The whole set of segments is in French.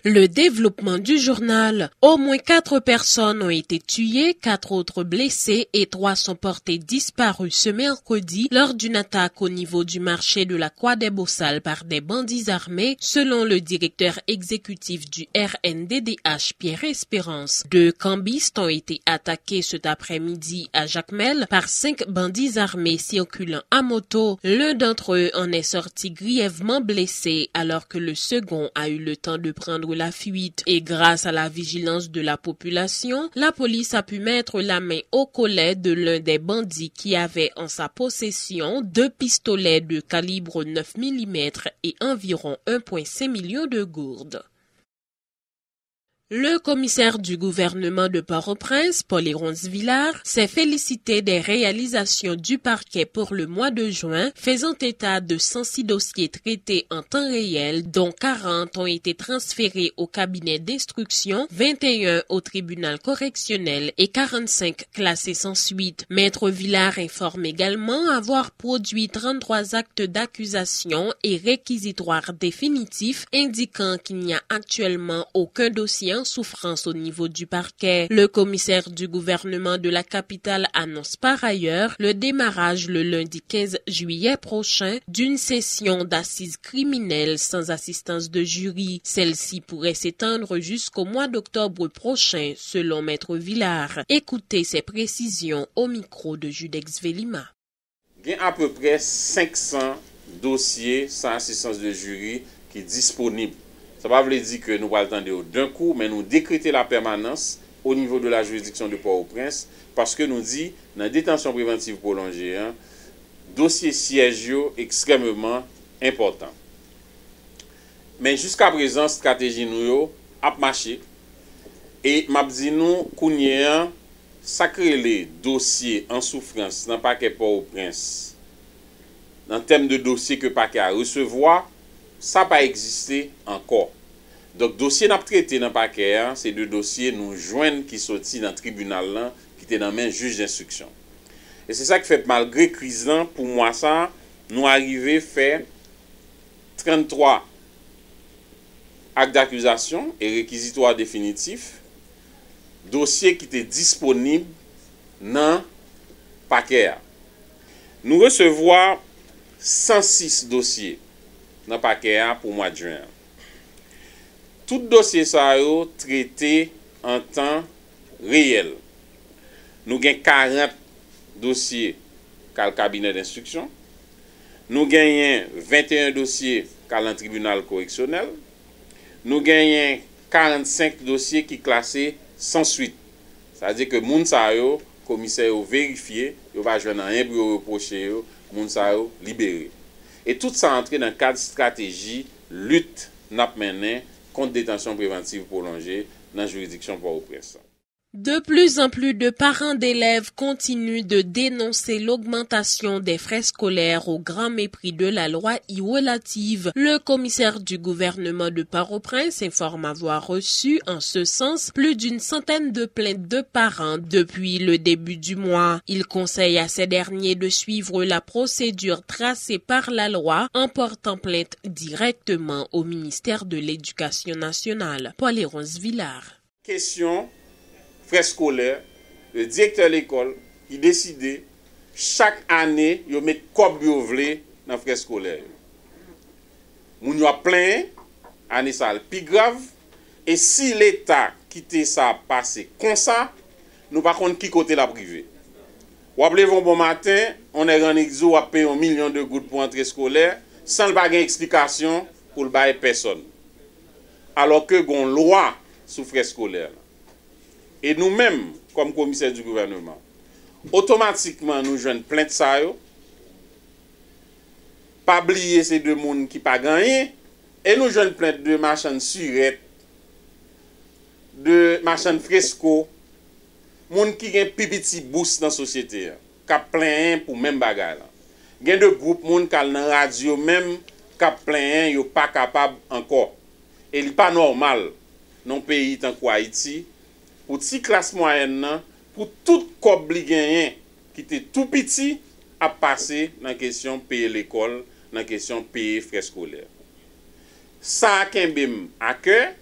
Le développement du journal. Au moins 4 personnes ont été tuées, 4 autres blessées et 3 sont portées disparues ce mercredi lors d'une attaque au niveau du marché de la Croix des Bossales par des bandits armés, selon le directeur exécutif du RNDDH, Pierre Espérance. 2 cambistes ont été attaqués cet après-midi à Jacmel par 5 bandits armés circulant à moto. L'un d'entre eux en est sorti grièvement blessé alors que le second a eu le temps de prendre la fuite. Et grâce à la vigilance de la population, la police a pu mettre la main au collet de l'un des bandits qui avait en sa possession 2 pistolets de calibre 9 mm et environ 1,5 million de gourdes. Le commissaire du gouvernement de Port-au-Prince, Paul-Léronce Villard, s'est félicité des réalisations du parquet pour le mois de juin, faisant état de 106 dossiers traités en temps réel, dont 40 ont été transférés au cabinet d'instruction, 21 au tribunal correctionnel et 45 classés sans suite. Maître Villard informe également avoir produit 33 actes d'accusation et réquisitoires définitifs, indiquant qu'il n'y a actuellement aucun dossier en souffrance au niveau du parquet. Le commissaire du gouvernement de la capitale annonce par ailleurs le démarrage le lundi 15 juillet prochain d'une session d'assises criminelles sans assistance de jury. Celle-ci pourrait s'étendre jusqu'au mois d'octobre prochain, selon Maître Villard. Écoutez ses précisions au micro de Judex Velima. Il y a à peu près 500 dossiers sans assistance de jury qui sont disponibles. Ça ne veut pas dire que nous allons attendre d'un coup, mais nous décréter la permanence au niveau de la juridiction de Port-au-Prince parce que nous dit dans la détention préventive prolongée, dossier siège extrêmement important. Mais jusqu'à présent, stratégie nous a marché et m'a dit nous qu'on y a sacré les dossiers en souffrance dans le paquet Port-au-Prince. En termes de dossiers que le paquet a recevoir, ça n'a pas existé encore. Donc, dossier n'a pas traité dans le paquet, c'est 2 dossiers nous joignent qui sortent dans le tribunal là, qui étaient dans la main juge d'instruction. Et c'est ça qui fait, malgré crise là, pour moi, ça, nous arrivons à faire 33 actes d'accusation et réquisitoires définitifs, dossiers qui étaient disponibles dans le paquet. Nous recevons 106 dossiers dans le paquet pour le mois de juin. Tout dossier ça a traité en temps réel. Nous avons 40 dossiers dans le cabinet d'instruction. Nous avons 21 dossiers dans le tribunal correctionnel. Nous avons 45 dossiers qui sont classés sans suite. C'est-à-dire que moun sa yo, commissaire vérifié, il va jouer dans un bureau reproché, moun sa yo libéré. Et tout ça entre dans le cadre de stratégie lutte n'a mené contre détention préventive prolongée dans la juridiction Port-au-Prince. De plus en plus de parents d'élèves continuent de dénoncer l'augmentation des frais scolaires au grand mépris de la loi relative. Le commissaire du gouvernement de Port-au-Prince informe avoir reçu en ce sens plus d'une centaine de plaintes de parents depuis le début du mois. Il conseille à ces derniers de suivre la procédure tracée par la loi en portant plainte directement au ministère de l'Éducation nationale. Paul-Léronce Villard. Question frais scolaires, le directeur de l'école, il décide chaque année, il met comme il veut dans frais scolaires. Moun yo a plein, année ça le plus grave, et si l'État quitte ça passer comme ça, nous par contre qui côté la privée. Ou appelez vous bon matin, on est en exo à payer 1 million de gouttes pour entrée scolaire, sans le baguer explication pour le bailler personne. Alors que gon loi sur frais scolaires. Et nous-mêmes, comme commissaire du gouvernement, automatiquement, nous jouons plainte ça yo, pas oublier ces 2 personnes qui pas gagné, et nous jouons plainte de marchands surette, de marchands fresco, moun qui gen petit boost dans la société, qui a plein pour même bagarre. Gen de groupe moun qui dans radio même qui a plein yo pas capable encore. Et il pas normal dans pays tant qu'Haïti. Pour ti classe moyenne, pour tout cob qui était tout petit, à passer dans la question de payer l'école, dans la question de payer frais scolaires. Ça a kembem à cœur,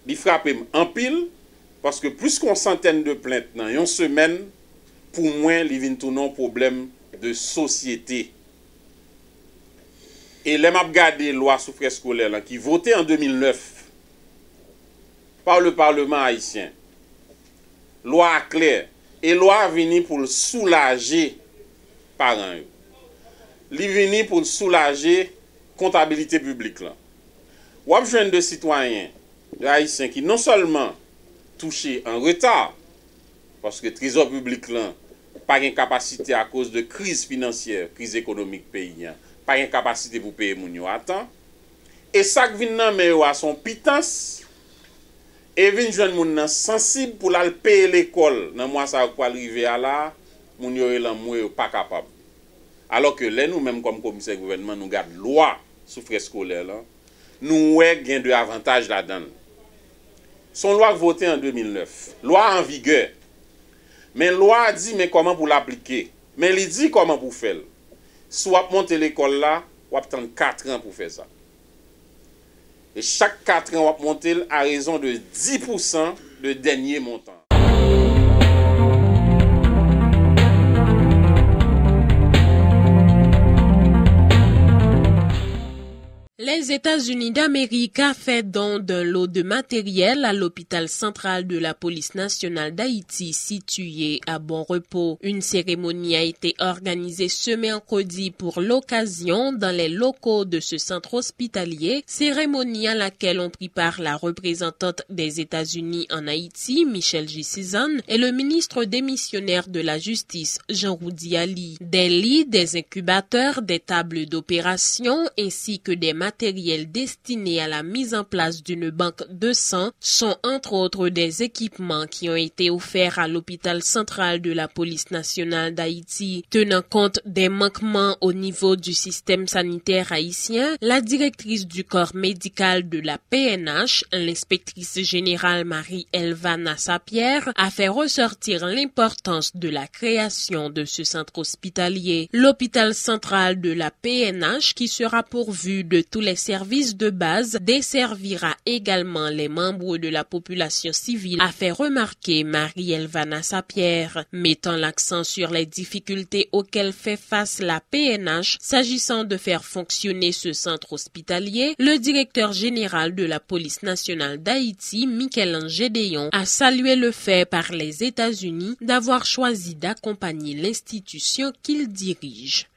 il frappe en pile, parce que plus qu'on centaine de plaintes dans une semaine, pour moi, il vient tout un problème de société. Et les m'a regardé loi sous frais scolaire qui votait en 2009 par le Parlement haïtien. Loi claire. Et loi venu pour soulager parents. Il venu pour soulager comptabilité publique là. Ou a besoin de citoyens, de haïtiens qui non seulement touchés en retard, parce que le trésor public là, pas une capacité à cause de crise financière, crise économique pays, pas une capacité pour payer moun yo à temps. Et ça qui vient nan men yo a son pitance, et vient joindre moun nan sensible pour la payer l'école. Nan mois ça pour arriver à là, moun yo lan mou pas capable. Alors que là nous même comme commissaire gouvernement nous garde loi sous frais scolaire là, nous ouais gain de avantage là-dedans. Son loi votée en 2009, loi en vigueur. Mais loi dit mais comment pour l'appliquer? Mais il dit comment pour faire. Soit monter l'école là, ou attendre 4 ans pour faire ça. Et chaque 4 ans, on va monter à raison de 10% de dernier montant. Les États-Unis d'Amérique a fait don d'un lot de matériel à l'hôpital central de la police nationale d'Haïti situé à Bon Repos. Une cérémonie a été organisée ce mercredi pour l'occasion dans les locaux de ce centre hospitalier, cérémonie à laquelle ont pris part la représentante des États-Unis en Haïti, Michelle J. Cizanne, et le ministre démissionnaire de la Justice, Jean-Roudi Ali. Des lits, des incubateurs, des tables d'opération ainsi que des matériels destinés à la mise en place d'une banque de sang sont entre autres des équipements qui ont été offerts à l'hôpital central de la police nationale d'Haïti. Tenant compte des manquements au niveau du système sanitaire haïtien, la directrice du corps médical de la PNH, l'inspectrice générale Marie-Elvana Sapierre, a fait ressortir l'importance de la création de ce centre hospitalier. L'hôpital central de la PNH, qui sera pourvu de tous les services de base, desservira également les membres de la population civile, a fait remarquer Marie-Elvana Sapierre, mettant l'accent sur les difficultés auxquelles fait face la PNH s'agissant de faire fonctionner ce centre hospitalier. Le directeur général de la police nationale d'Haïti, Michel-Ange Gédéon, a salué le fait par les États-Unis d'avoir choisi d'accompagner l'institution qu'il dirige.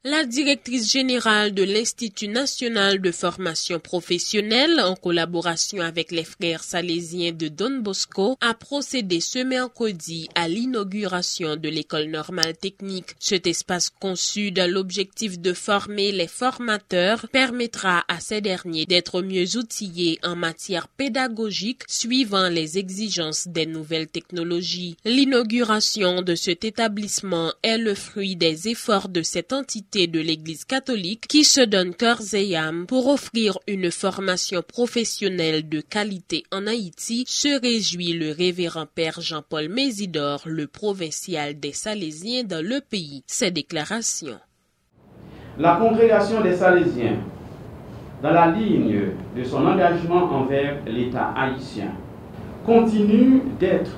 La directrice générale de l'Institut national de formation professionnelle, en collaboration avec les frères salésiens de Don Bosco, a procédé ce mercredi à l'inauguration de l'école normale technique. Cet espace conçu dans l'objectif de former les formateurs permettra à ces derniers d'être mieux outillés en matière pédagogique suivant les exigences des nouvelles technologies. L'inauguration de cet établissement est le fruit des efforts de cette entité de l'Église catholique qui se donne cœur et âme pour offrir une formation professionnelle de qualité en Haïti, se réjouit le révérend père Jean-Paul Mésidor, le provincial des Salésiens dans le pays. Ces déclarations. La congrégation des Salésiens, dans la ligne de son engagement envers l'État haïtien, continue d'être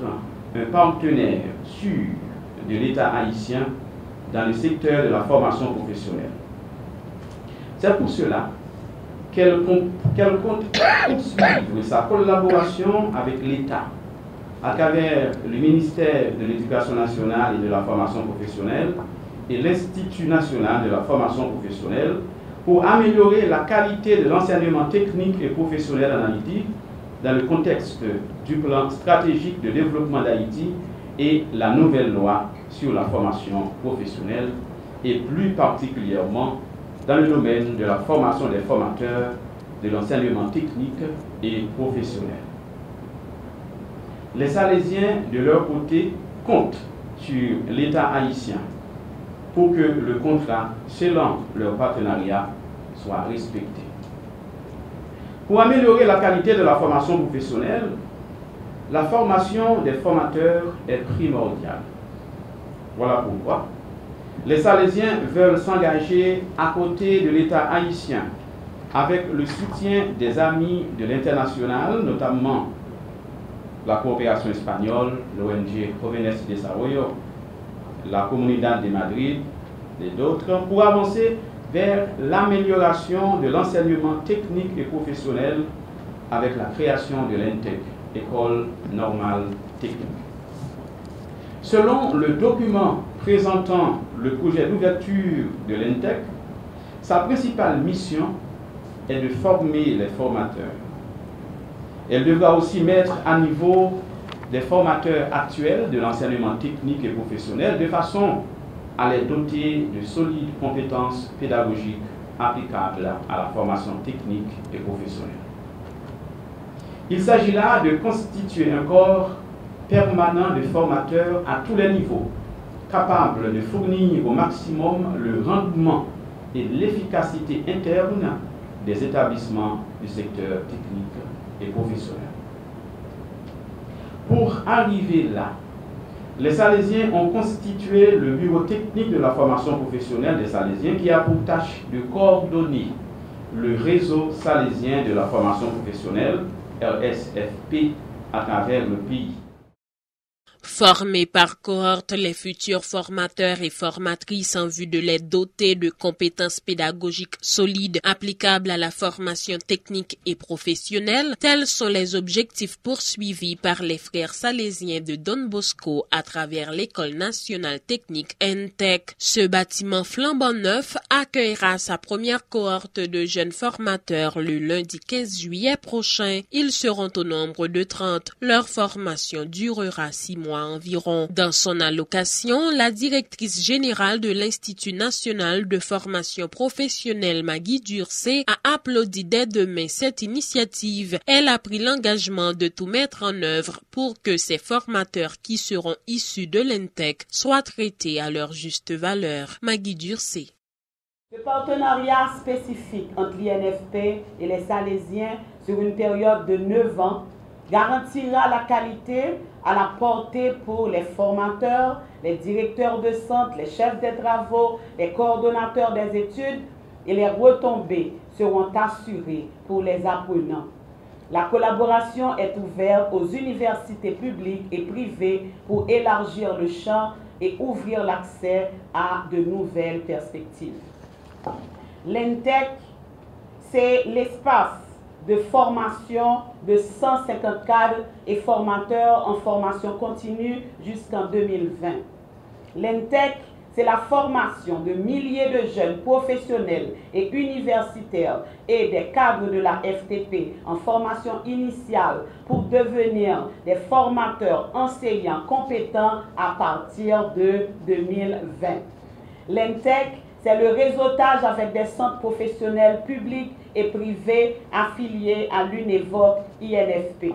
un partenaire sûr de l'État haïtien dans le secteur de la formation professionnelle. C'est pour cela qu'elle compte poursuivre sa collaboration avec l'État à travers le ministère de l'Éducation nationale et de la formation professionnelle et l'Institut national de la formation professionnelle pour améliorer la qualité de l'enseignement technique et professionnel en Haïti dans le contexte du plan stratégique de développement d'Haïti et la nouvelle loi sur la formation professionnelle et plus particulièrement dans le domaine de la formation des formateurs de l'enseignement technique et professionnel. Les Salésiens, de leur côté, comptent sur l'État haïtien pour que le contrat selon leur partenariat soit respecté. Pour améliorer la qualité de la formation professionnelle, la formation des formateurs est primordiale. Voilà pourquoi les Salésiens veulent s'engager à côté de l'État haïtien avec le soutien des amis de l'international, notamment la coopération espagnole, l'ONG Jóvenes de Desarrollo, la Comunidad de Madrid et d'autres, pour avancer vers l'amélioration de l'enseignement technique et professionnel avec la création de l'ENTEC, École normale technique. Selon le document présentant le projet d'ouverture de l'ENTEC, sa principale mission est de former les formateurs. Elle devra aussi mettre à niveau des formateurs actuels de l'enseignement technique et professionnel de façon à les doter de solides compétences pédagogiques applicables à la formation technique et professionnelle. Il s'agit là de constituer un corps permanent de formateurs à tous les niveaux, capables de fournir au maximum le rendement et l'efficacité interne des établissements du secteur technique et professionnel. Pour arriver là, les Salésiens ont constitué le bureau technique de la formation professionnelle des Salésiens qui a pour tâche de coordonner le réseau salésien de la formation professionnelle, RSFP, à travers le pays. Former par cohorte les futurs formateurs et formatrices en vue de les doter de compétences pédagogiques solides applicables à la formation technique et professionnelle, tels sont les objectifs poursuivis par les frères salésiens de Don Bosco à travers l'École nationale technique ENTEC. Ce bâtiment flambant neuf accueillera sa première cohorte de jeunes formateurs le lundi 15 juillet prochain. Ils seront au nombre de 30. Leur formation durera 6 mois environ. Dans son allocation, la directrice générale de l'Institut national de formation professionnelle, Maggie Durcé, a applaudi dès demain cette initiative. Elle a pris l'engagement de tout mettre en œuvre pour que ces formateurs qui seront issus de l'ENTEC soient traités à leur juste valeur. Maggie Durcé. Le partenariat spécifique entre l'INFP et les Salésiens sur une période de 9 ans garantira la qualité à la portée pour les formateurs, les directeurs de centre, les chefs des travaux, les coordonnateurs des études et les retombées seront assurées pour les apprenants. La collaboration est ouverte aux universités publiques et privées pour élargir le champ et ouvrir l'accès à de nouvelles perspectives. L'ENTEC, c'est l'espace de formation de 150 cadres et formateurs en formation continue jusqu'en 2020. L'ENTEC, c'est la formation de milliers de jeunes professionnels et universitaires et des cadres de la FTP en formation initiale pour devenir des formateurs enseignants compétents à partir de 2020. L'ENTEC, c'est le réseautage avec des centres professionnels publics et privés affiliés à l'UNEVOC INFP.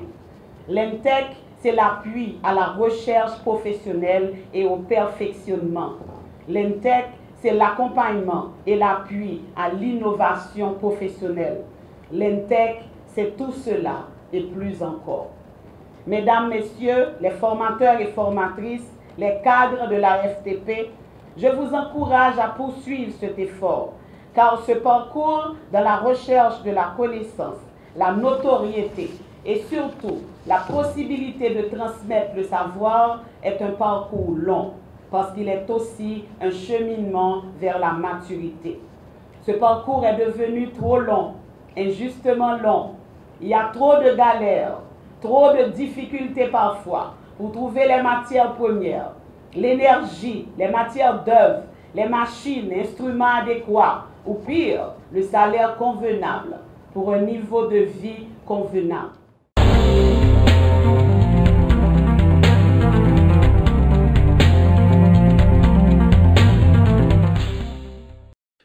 L'ENTEC, c'est l'appui à la recherche professionnelle et au perfectionnement. L'ENTEC, c'est l'accompagnement et l'appui à l'innovation professionnelle. L'ENTEC, c'est tout cela et plus encore. Mesdames, Messieurs, les formateurs et formatrices, les cadres de la FTP, je vous encourage à poursuivre cet effort, car ce parcours dans la recherche de la connaissance, la notoriété et surtout la possibilité de transmettre le savoir est un parcours long, parce qu'il est aussi un cheminement vers la maturité. Ce parcours est devenu trop long, injustement long. Il y a trop de galères, trop de difficultés parfois pour trouver les matières premières, l'énergie, les matières d'œuvre, les machines, instruments adéquats, ou pire, le salaire convenable pour un niveau de vie convenable.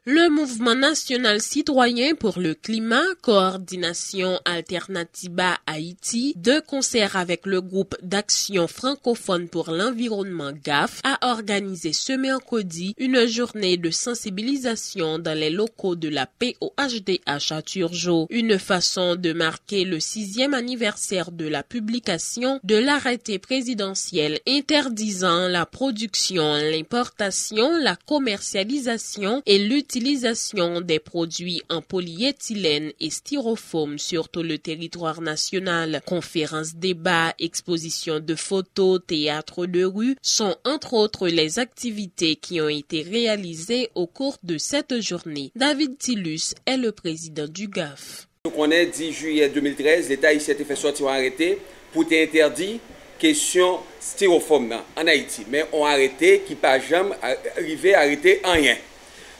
Le mouvement national citoyen pour le climat, Coordination Alternativa Haïti, de concert avec le groupe d'action francophone pour l'environnement GAF, a organisé ce mercredi une journée de sensibilisation dans les locaux de la POHDH à Turgeau. Une façon de marquer le 6e anniversaire de la publication de l'arrêté présidentiel interdisant la production, l'importation, la commercialisation et l'utilisation fabrication des produits en polyéthylène et styrofoam sur tout le territoire national. Conférences, débats, expositions de photos, théâtre de rue sont entre autres les activités qui ont été réalisées au cours de cette journée. David Tillus est le président du GAF. On est 10 juillet 2013, l'État ici a été fait sortir un arrêté pour interdire question styrofoam en Haïti. Mais on a arrêté qui pas jamais arrivé à arrêter en rien.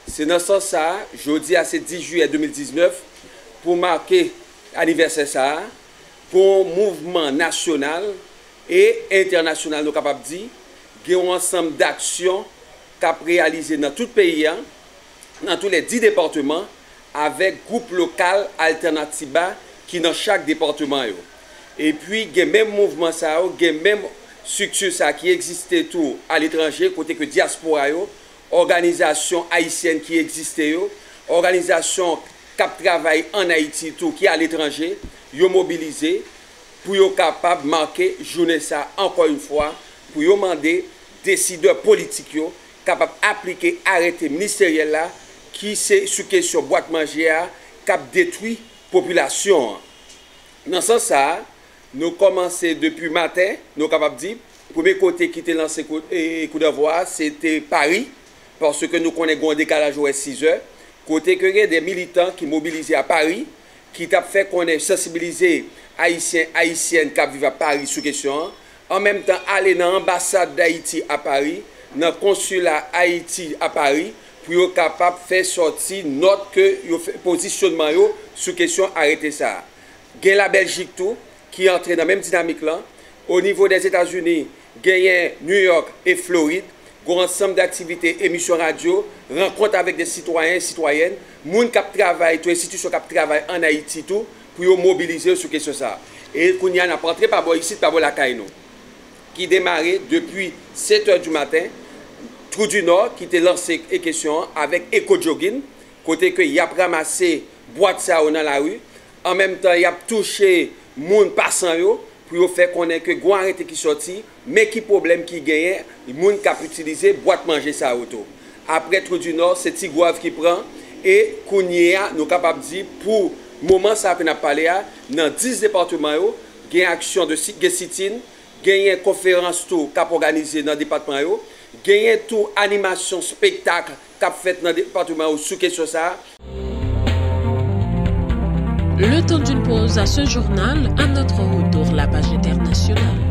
C'est dans ce sens ça, jeudi à ce 10 juillet 2019, pour marquer l'anniversaire ça, pour un mouvement national et international, nous sommes capables de dire, il y a un ensemble d'actions qu'a réalisé dans tout le pays, dans tous les 10 départements, avec groupe local Alternativa qui dans chaque département. Et puis, il y a même mouvement ça, il y a même structure ça qui existait tout à l'étranger, côté que diaspora, organisation haïtienne qui existait, organisation cap travail en Haïti tout qui est à l'étranger, yo mobilisé pour yo capable marquer journée ça encore une fois pour yo demander décideurs politiques yo capable appliquer arrêté ministériel là qui c'est sur question boîte manger cap détruit population. Dans ce sens ça, nous commençons depuis matin, nous capable dire premier côté qui était lancé coup d'envoi, c'était Paris parce que nous connaissons un décalage à 6 heures. Côté que il y a des militants qui mobilisés à Paris, qui t'a fait qu'on ait sensibilisé haïtiennes qui vivent à Paris sur question. En même temps, aller dans l'ambassade d'Haïti à Paris, dans le consulat Haïti à Paris, pour être capable de faire sortir notre positionnement sur question arrêter ça. Il y a la Belgique tout, qui est entrée dans la même dynamique là. Au niveau des États-Unis, il y a New York et Floride. Un ensemble d'activités, émissions radio, rencontres avec des citoyens et citoyennes, moun qui travaillent, toutes les institutions qui travaillent en Haïti, tout, pour mobiliser sur question ça. Et qu'on y a rentré par ici, par la Kaino, qui démarrait depuis 7 h du matin, Trou du Nord, qui était lancé et question avec éco-jogging, côté que y a ramassé boîte ça dans la rue, en même temps, y a touché moun passant yo, pour faire connaître que gon arrêté qui sorti mais qui problème qui gagne les gens qui utiliser boîte manger ça auto après Trou du Nord c'est Tigouave qui prend et Kounia nous capable dire pour moment ça que n'a parlé dans 10 départements yo gagne action de sit-in gagne conférence tout cap organisé dans département yo gagne tout animation spectacle cap fait dans département yo sur question ça. Le temps d'une pause à ce journal, à notre retour, la page internationale.